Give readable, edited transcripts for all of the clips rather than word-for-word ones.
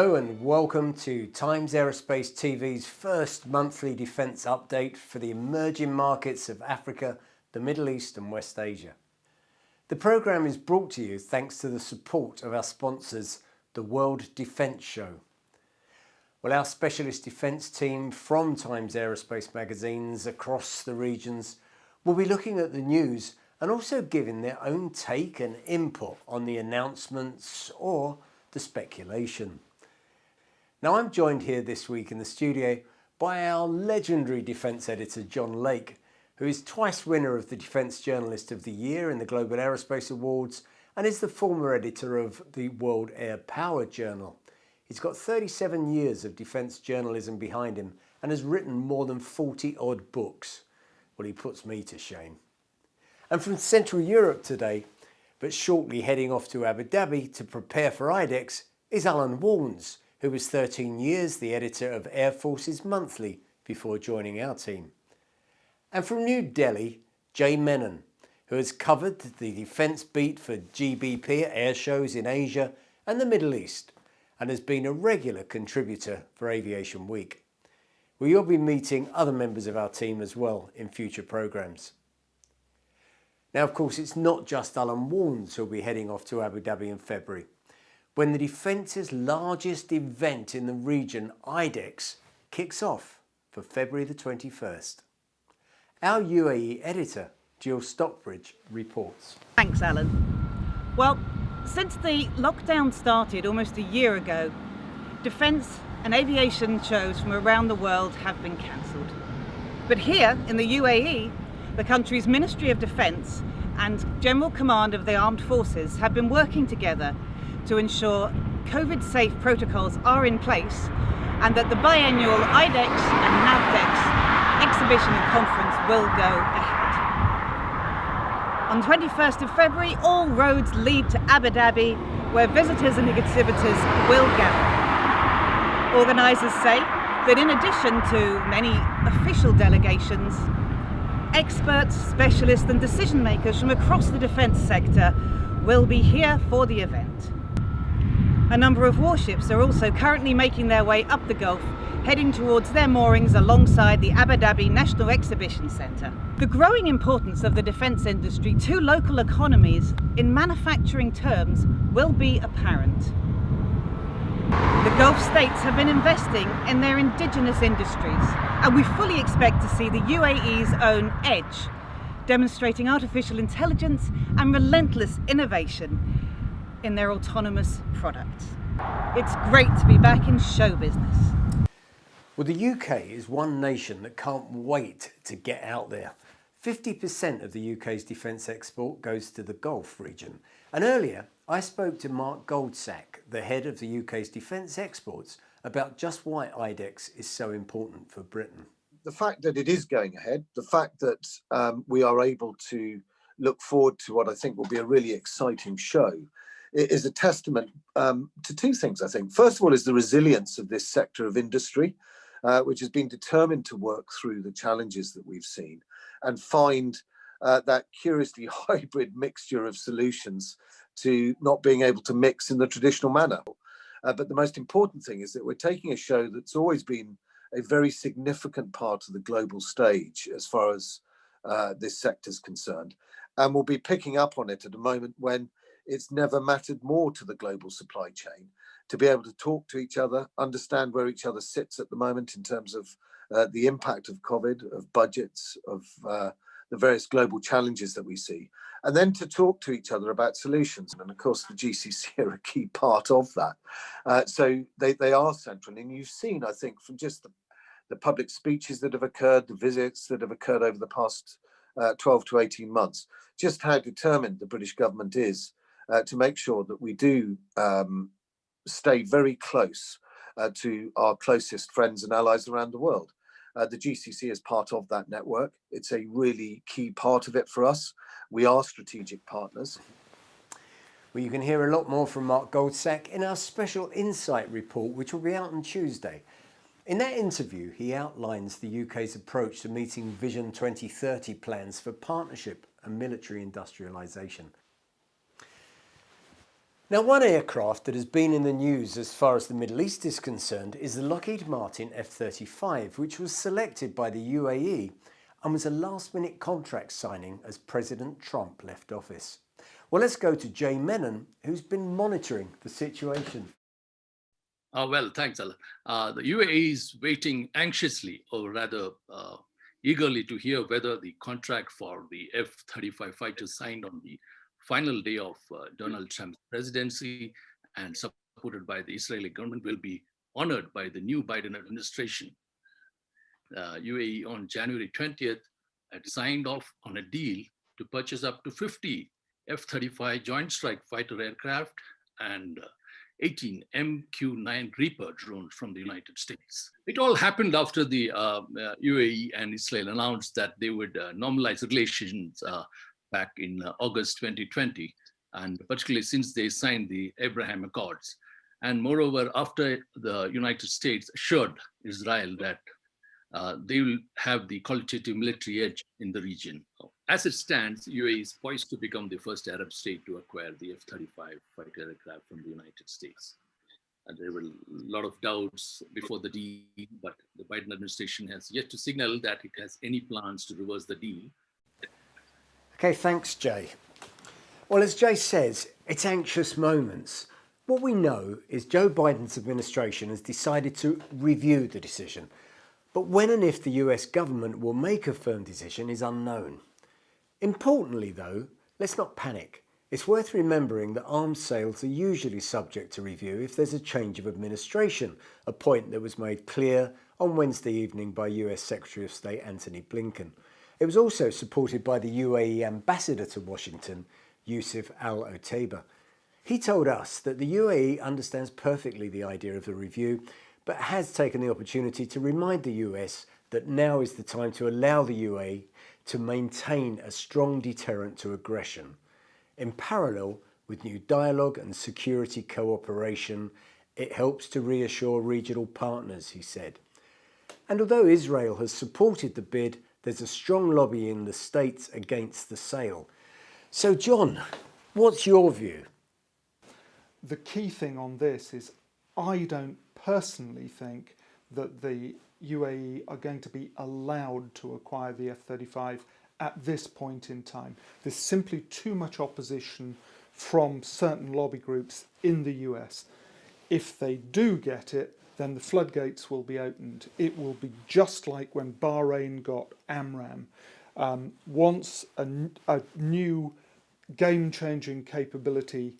Hello and welcome to Times Aerospace TV's first monthly defence update for the emerging markets of Africa, the Middle East and West Asia. The programme is brought to you thanks to the support of our sponsors, the World Defence Show. Well, our specialist defence team from Times Aerospace magazines across the regions will be looking at the news and also giving their own take and input on the announcements or the speculation. Now, I'm joined here this week in the studio by our legendary defence editor Jon Lake, who is twice winner of the Defence Journalist of the Year in the Global Aerospace Awards and is the former editor of the World Air Power Journal. He's got 37 years of defence journalism behind him and has written more than 40 odd books. Well, he puts me to shame. And from Central Europe today, but shortly heading off to Abu Dhabi to prepare for IDEX, is Alan Warnes, who was 13 years the editor of Air Forces Monthly before joining our team. And from New Delhi, Jay Menon, who has covered the defence beat for GBP at air shows in Asia and the Middle East, and has been a regular contributor for Aviation Week. We will be meeting other members of our team as well in future programmes. Now, of course, it's not just Alan Warnes who'll be heading off to Abu Dhabi in February, when the defence's largest event in the region, IDEX, kicks off for February the 21st. Our UAE editor, Jill Stockbridge, reports. Thanks, Alan. Well, since the lockdown started almost a year ago, defence and aviation shows from around the world have been cancelled. But here in the UAE, the country's Ministry of Defence and General Command of the Armed Forces have been working together to ensure COVID-safe protocols are in place and that the biannual IDEX and NAVDEX exhibition and conference will go ahead. On 21st of February, all roads lead to Abu Dhabi, where visitors and exhibitors will gather. Organisers say that in addition to many official delegations, experts, specialists and decision makers from across the defence sector will be here for the event. A number of warships are also currently making their way up the Gulf, heading towards their moorings alongside the Abu Dhabi National Exhibition Centre. The growing importance of the defence industry to local economies in manufacturing terms will be apparent. The Gulf states have been investing in their indigenous industries, and we fully expect to see the UAE's own Edge, demonstrating artificial intelligence and relentless innovation in their autonomous products. It's great to be back in show business. Well, the UK is one nation that can't wait to get out there. 50% of the UK's defence export goes to the Gulf region. And earlier, I spoke to Mark Goldsack, the head of the UK's defence exports, about just why IDEX is so important for Britain. The fact that it is going ahead, the fact that we are able to look forward to what I think will be a really exciting show, is a testament to two things, I think. First of all, is the resilience of this sector of industry, which has been determined to work through the challenges that we've seen and find that curiously hybrid mixture of solutions to not being able to mix in the traditional manner. But the most important thing is that we're taking a show that's always been a very significant part of the global stage as far as this sector is concerned, and we'll be picking up on it at a moment when it's never mattered more to the global supply chain to be able to talk to each other, understand where each other sits at the moment in terms of the impact of COVID, of budgets, of the various global challenges that we see, and then to talk to each other about solutions. And of course, the GCC are a key part of that. So they are central. And you've seen, I think, from just the public speeches that have occurred, the visits that have occurred over the past 12 to 18 months, just how determined the British government is to make sure that we do stay very close to our closest friends and allies around the world. The GCC is part of that network. It's a really key part of it for us. We are strategic partners. Well, you can hear a lot more from Mark Goldsack in our special Insight report, which will be out on Tuesday. In that interview, he outlines the UK's approach to meeting Vision 2030 plans for partnership and military industrialisation. Now, one aircraft that has been in the news as far as the Middle East is concerned is the Lockheed Martin F-35, which was selected by the UAE and was a last-minute contract signing as President Trump left office. Well, let's go to Jay Menon, who's been monitoring the situation. Well, thanks, Alan. The UAE is waiting anxiously, or rather eagerly, to hear whether the contract for the F-35 fighter signed on the final day of Donald Trump's presidency and supported by the Israeli government will be honored by the new Biden administration. UAE on January 20th had signed off on a deal to purchase up to 50 F-35 Joint Strike Fighter aircraft and 18 MQ-9 Reaper drones from the United States. It all happened after the UAE and Israel announced that they would normalize relations back in August 2020, and particularly since they signed the Abraham Accords. And moreover, after the United States assured Israel that they will have the qualitative military edge in the region. As it stands, UAE is poised to become the first Arab state to acquire the F-35 fighter aircraft from the United States. And there were a lot of doubts before the deal, but the Biden administration has yet to signal that it has any plans to reverse the deal. Okay, thanks, Jay. Well, as Jay says, it's anxious moments. What we know is Joe Biden's administration has decided to review the decision. But when and if the US government will make a firm decision is unknown. Importantly, though, let's not panic. It's worth remembering that arms sales are usually subject to review if there's a change of administration, a point that was made clear on Wednesday evening by US Secretary of State Antony Blinken. It was also supported by the UAE ambassador to Washington, Yusuf Al-Otaiba. He told us that the UAE understands perfectly the idea of the review, but has taken the opportunity to remind the US that now is the time to allow the UAE to maintain a strong deterrent to aggression. In parallel with new dialogue and security cooperation, it helps to reassure regional partners, he said. And although Israel has supported the bid, there's a strong lobby in the States against the sale. So, John, what's your view? The key thing on this is I don't personally think that the UAE are going to be allowed to acquire the F-35 at this point in time. There's simply too much opposition from certain lobby groups in the US. If they do get it, then the floodgates will be opened. It will be just like when Bahrain got AMRAAM. Once a new game-changing capability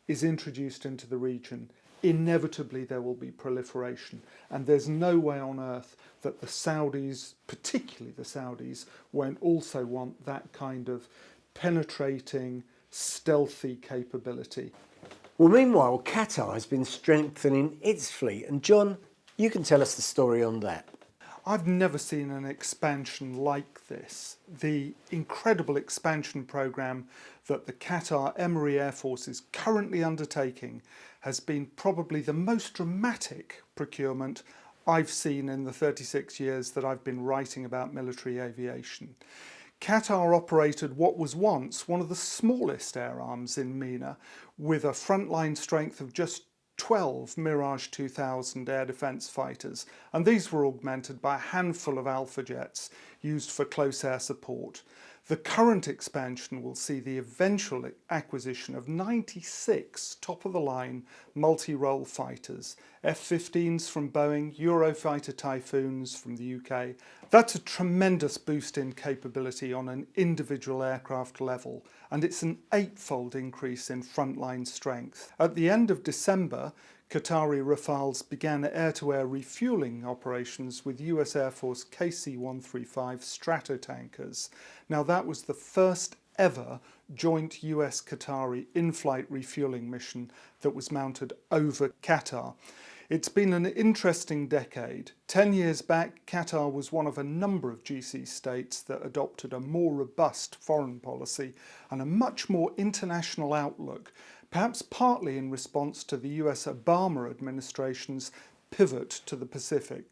is introduced into the region, inevitably there will be proliferation. And there's no way on earth that the Saudis, particularly the Saudis, won't also want that kind of penetrating, stealthy capability. Well, meanwhile, Qatar has been strengthening its fleet. And John, you can tell us the story on that. I've never seen an expansion like this. The incredible expansion programme that the Qatar Emiri Air Force is currently undertaking has been probably the most dramatic procurement I've seen in the 36 years that I've been writing about military aviation. Qatar operated what was once one of the smallest air arms in MENA with a frontline strength of just 12 Mirage 2000 air defence fighters, and these were augmented by a handful of Alpha jets used for close air support. The current expansion will see the eventual acquisition of 96 top-of-the-line multi-role fighters, F-15s from Boeing, Eurofighter Typhoons from the UK. That's a tremendous boost in capability on an individual aircraft level, and it's an 8-fold increase in frontline strength. At the end of December, Qatari Rafales began air-to-air refuelling operations with US Air Force KC-135 Stratotankers. Now that was the first ever joint US-Qatari in-flight refuelling mission that was mounted over Qatar. It's been an interesting decade. 10 years back, Qatar was one of a number of GC states that adopted a more robust foreign policy and a much more international outlook, perhaps partly in response to the US Obama administration's pivot to the Pacific.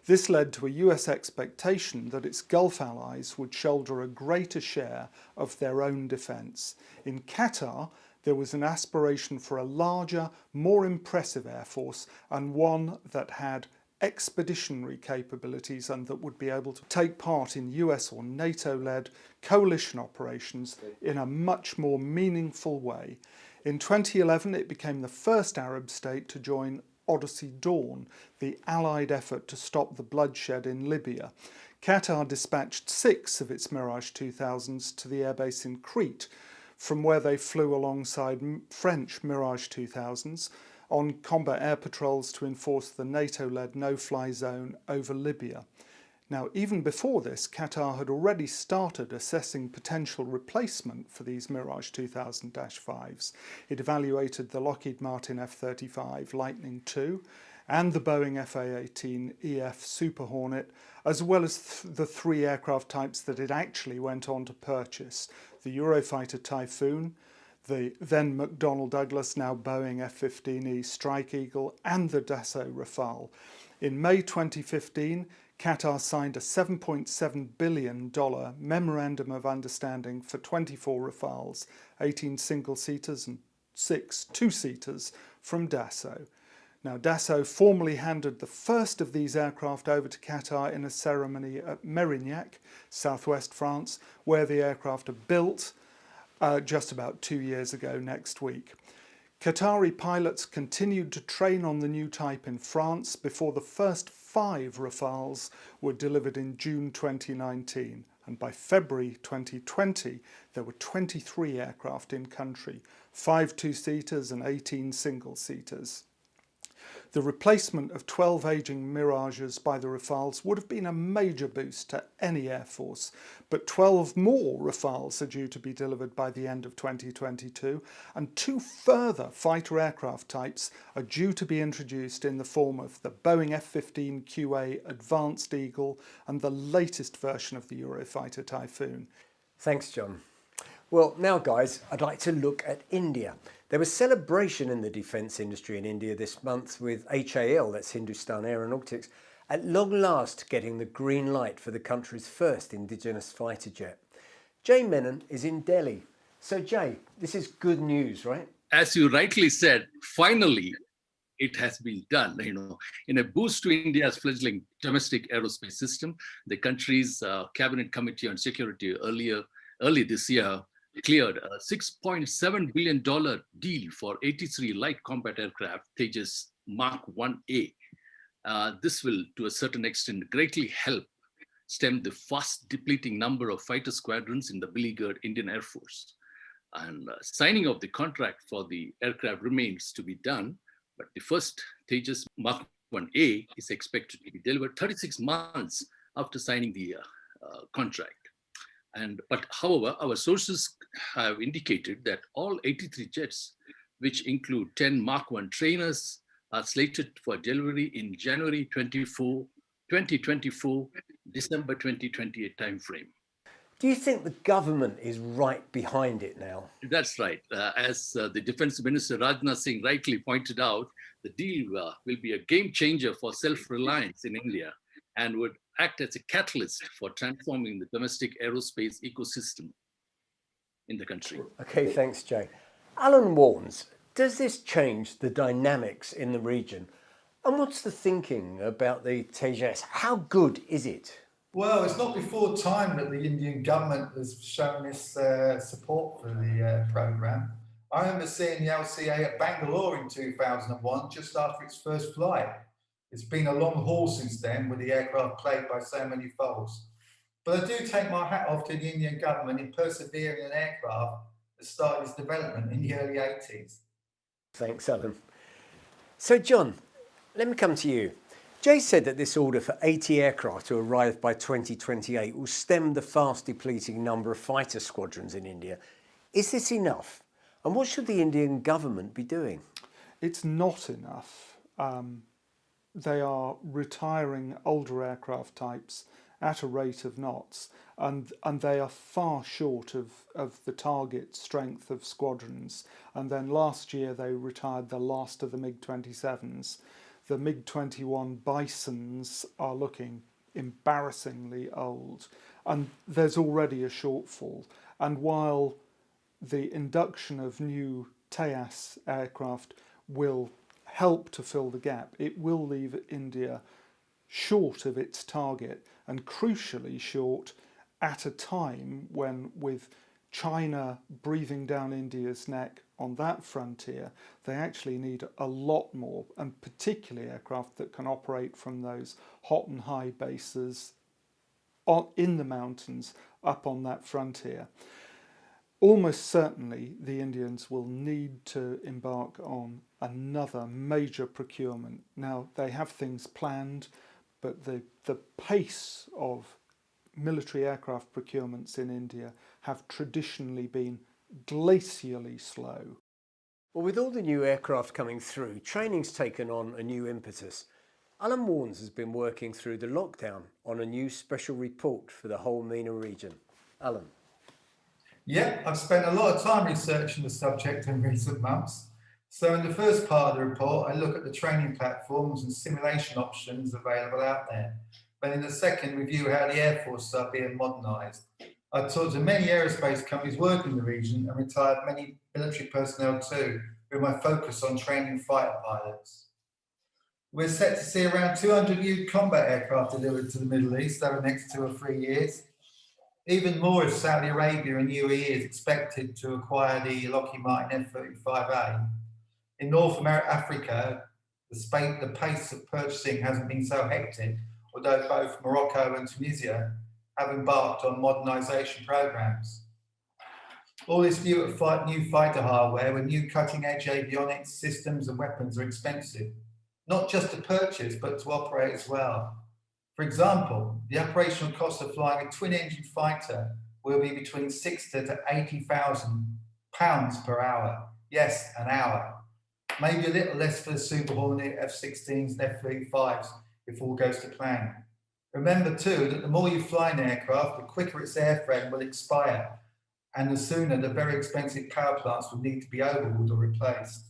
This led to a US expectation that its Gulf allies would shoulder a greater share of their own defence. In Qatar, There was an aspiration for a larger, more impressive air force, and one that had expeditionary capabilities and that would be able to take part in US or NATO-led coalition operations in a much more meaningful way. In 2011, it became the first Arab state to join Odyssey Dawn, the Allied effort to stop the bloodshed in Libya. Qatar dispatched 6 of its Mirage 2000s to the airbase in Crete, from where they flew alongside French Mirage 2000s on combat air patrols to enforce the NATO-led no-fly zone over Libya. Now, even before this, Qatar had already started assessing potential replacement for these Mirage 2000-5s. It evaluated the Lockheed Martin F-35 Lightning II and the Boeing FA-18EF Super Hornet, as well as the 3 aircraft types that it actually went on to purchase: the Eurofighter Typhoon, the then McDonnell Douglas, now Boeing F-15E Strike Eagle, and the Dassault Rafale. In May 2015, Qatar signed a $7.7 billion Memorandum of Understanding for 24 Rafales, 18 single-seaters and 6 two-seaters from Dassault. Now, Dassault formally handed the first of these aircraft over to Qatar in a ceremony at Mérignac, southwest France, where the aircraft are built just about 2 years ago next week. Qatari pilots continued to train on the new type in France before the first 5 Rafales were delivered in June 2019, and by February 2020 there were 23 aircraft in country, 5 two-seaters and 18 single-seaters. The replacement of 12 ageing Mirages by the Rafales would have been a major boost to any air force, but 12 more Rafales are due to be delivered by the end of 2022, and 2 further fighter aircraft types are due to be introduced in the form of the Boeing F-15 QA Advanced Eagle and the latest version of the Eurofighter Typhoon. Thanks, John. Well, now guys, I'd like to look at India. There was celebration in the defence industry in India this month with HAL, that's Hindustan Aeronautics, at long last getting the green light for the country's first indigenous fighter jet. Jay Menon is in Delhi. So Jay, this is good news, right? As you rightly said, finally, it has been done. In a boost to India's fledgling domestic aerospace system, the country's Cabinet Committee on Security early this year cleared a $6.7 billion deal for 83 light combat aircraft, Tejas Mark 1A. This will, to a certain extent, greatly help stem the fast depleting number of fighter squadrons in the beleaguered Indian Air Force. And signing of the contract for the aircraft remains to be done, but the first Tejas Mark 1A is expected to be delivered 36 months after signing the contract. But however, our sources have indicated that all 83 jets, which include 10 Mark 1 trainers, are slated for delivery in January 2024, December 2028 timeframe. Do you think the government is right behind it now? That's right. As the Defence Minister Rajnath Singh rightly pointed out, the deal will be a game changer for self-reliance in India and would act as a catalyst for transforming the domestic aerospace ecosystem in the country. Okay, thanks, Jay. Alan warns, does this change the dynamics in the region? And what's the thinking about the Tejas? How good is it? Well, it's not before time that the Indian government has shown this support for the programme. I remember seeing the LCA at Bangalore in 2001, just after its first flight. It's been a long haul since then, with the aircraft plagued by so many faults. But I do take my hat off to the Indian government in persevering an aircraft that started its development in the early 80s. Thanks, Alan. So, John, let me come to you. Jay said that this order for 80 aircraft to arrive by 2028 will stem the fast depleting number of fighter squadrons in India. Is this enough? And what should the Indian government be doing? It's not enough. They are retiring older aircraft types at a rate of knots, and they are far short of the target strength of squadrons. And then last year they retired the last of the MiG-27s. The MiG-21 Bisons are looking embarrassingly old, and there's already a shortfall. And while the induction of new TAAS aircraft will help to fill the gap. It will leave India short of its target, and crucially short at a time when, with China breathing down India's neck on that frontier, they actually need a lot more, and particularly aircraft that can operate from those hot and high bases in the mountains up on that frontier. Almost certainly the Indians will need to embark on another major procurement. Now, they have things planned, but the pace of military aircraft procurements in India have traditionally been glacially slow. Well, with all the new aircraft coming through, training's taken on a new impetus. Alan Warnes has been working through the lockdown on a new special report for the whole MENA region. Alan. Yeah, I've spent a lot of time researching the subject in recent months. So in the first part of the report, I look at the training platforms and simulation options available out there. But in the second, review how the Air Force are being modernised. I talked to many aerospace companies working in the region and retired many military personnel too, with my focus on training fighter pilots. We're set to see around 200 new combat aircraft delivered to the Middle East over the next 2 or 3 years. Even more if Saudi Arabia and UAE is expected to acquire the Lockheed Martin F-35A. In North Africa, the pace of purchasing hasn't been so hectic, although both Morocco and Tunisia have embarked on modernisation programmes. All this new fighter hardware with new cutting-edge avionics, systems and weapons are expensive, not just to purchase, but to operate as well. For example, the operational cost of flying a twin-engine fighter will be between £60,000 to £80,000 per hour. Yes, an hour. Maybe a little less for the Super Hornet F-16s and F-35s if all goes to plan. Remember too that the more you fly an aircraft, the quicker its airframe will expire, and the sooner the very expensive power plants will need to be overhauled or replaced.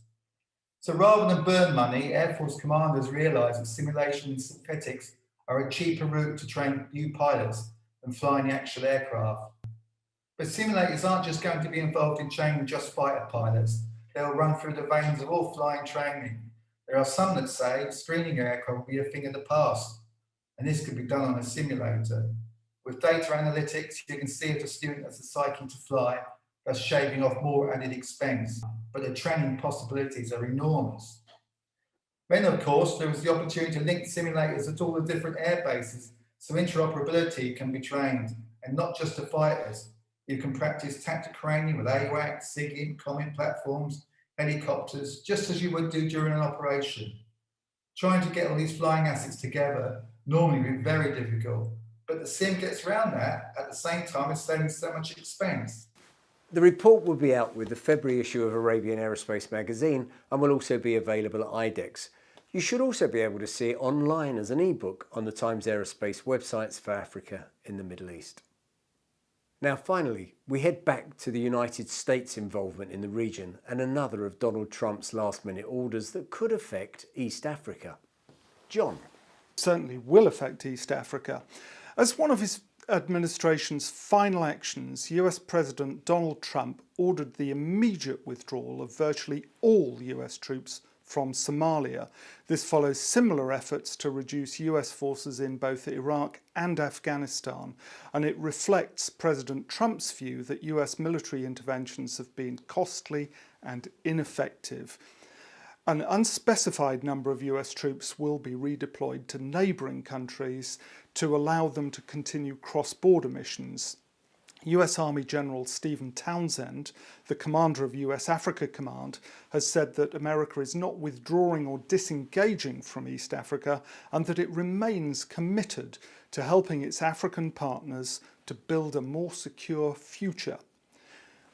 So rather than burn money, Air Force commanders realise that simulation and synthetics are a cheaper route to train new pilots than flying the actual aircraft. But simulators aren't just going to be involved in training just fighter pilots. They'll run through the veins of all flying training. There are some that say screening aircraft will be a thing of the past, and this could be done on a simulator. With data analytics, you can see if the student has the psyche to fly, thus shaving off more added expense, but the training possibilities are enormous. Then, of course, there is the opportunity to link simulators at all the different air bases, so interoperability can be trained, and not just to fighters. You can practice tactical training with AWACS, SIGINT, COMET platforms, helicopters, just as you would do during an operation. Trying to get all these flying assets together normally would be very difficult, but the sim gets around that at the same time as saving so much expense. The report will be out with the February issue of Arabian Aerospace magazine and will also be available at IDEX. You should also be able to see it online as an ebook on the Times Aerospace websites for Africa in the Middle East. Now finally, we head back to the United States' involvement in the region and another of Donald Trump's last-minute orders that could affect East Africa. John. Certainly will affect East Africa. As one of his administration's final actions, US President Donald Trump ordered the immediate withdrawal of virtually all US troops from Somalia. This follows similar efforts to reduce US forces in both Iraq and Afghanistan, and it reflects President Trump's view that US military interventions have been costly and ineffective. An unspecified number of US troops will be redeployed to neighbouring countries to allow them to continue cross-border missions. US Army General Stephen Townsend, the commander of US Africa Command, has said that America is not withdrawing or disengaging from East Africa and that it remains committed to helping its African partners to build a more secure future.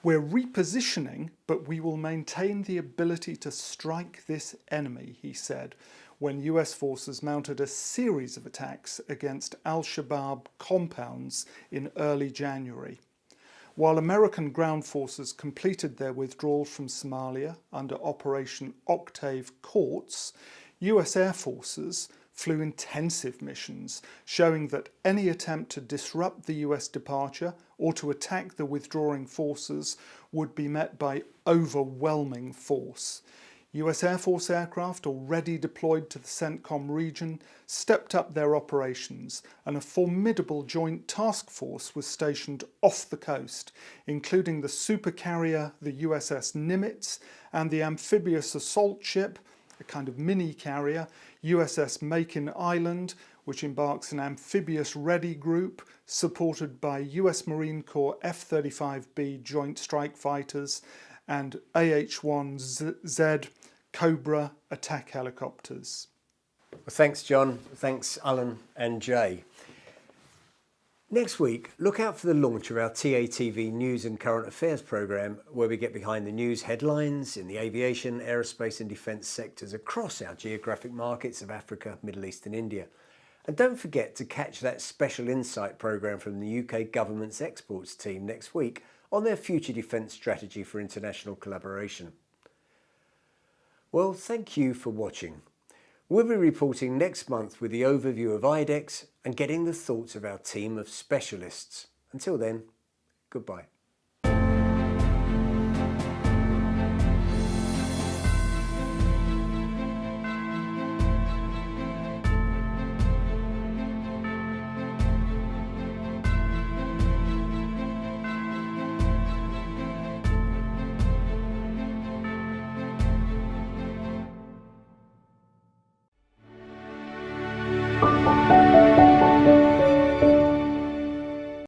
We're repositioning, but we will maintain the ability to strike this enemy, he said, when US forces mounted a series of attacks against al-Shabaab compounds in early January. While American ground forces completed their withdrawal from Somalia under Operation Octave Courts, US Air Forces flew intensive missions, showing that any attempt to disrupt the US departure or to attack the withdrawing forces would be met by overwhelming force. US Air Force aircraft already deployed to the CENTCOM region stepped up their operations, and a formidable joint task force was stationed off the coast, including the supercarrier, the USS Nimitz, and the amphibious assault ship, a kind of mini carrier, USS Makin Island, which embarks an amphibious ready group supported by US Marine Corps F-35B Joint Strike Fighters and AH-1Z Cobra attack helicopters. Well, thanks, John. Thanks, Alan and Jay. Next week, look out for the launch of our TATV News and Current Affairs programme, where we get behind the news headlines in the aviation, aerospace and defence sectors across our geographic markets of Africa, Middle East and India. And don't forget to catch that special insight programme from the UK government's exports team next week on their future defence strategy for international collaboration. Well, thank you for watching. We'll be reporting next month with the overview of IDEX and getting the thoughts of our team of specialists. Until then, goodbye.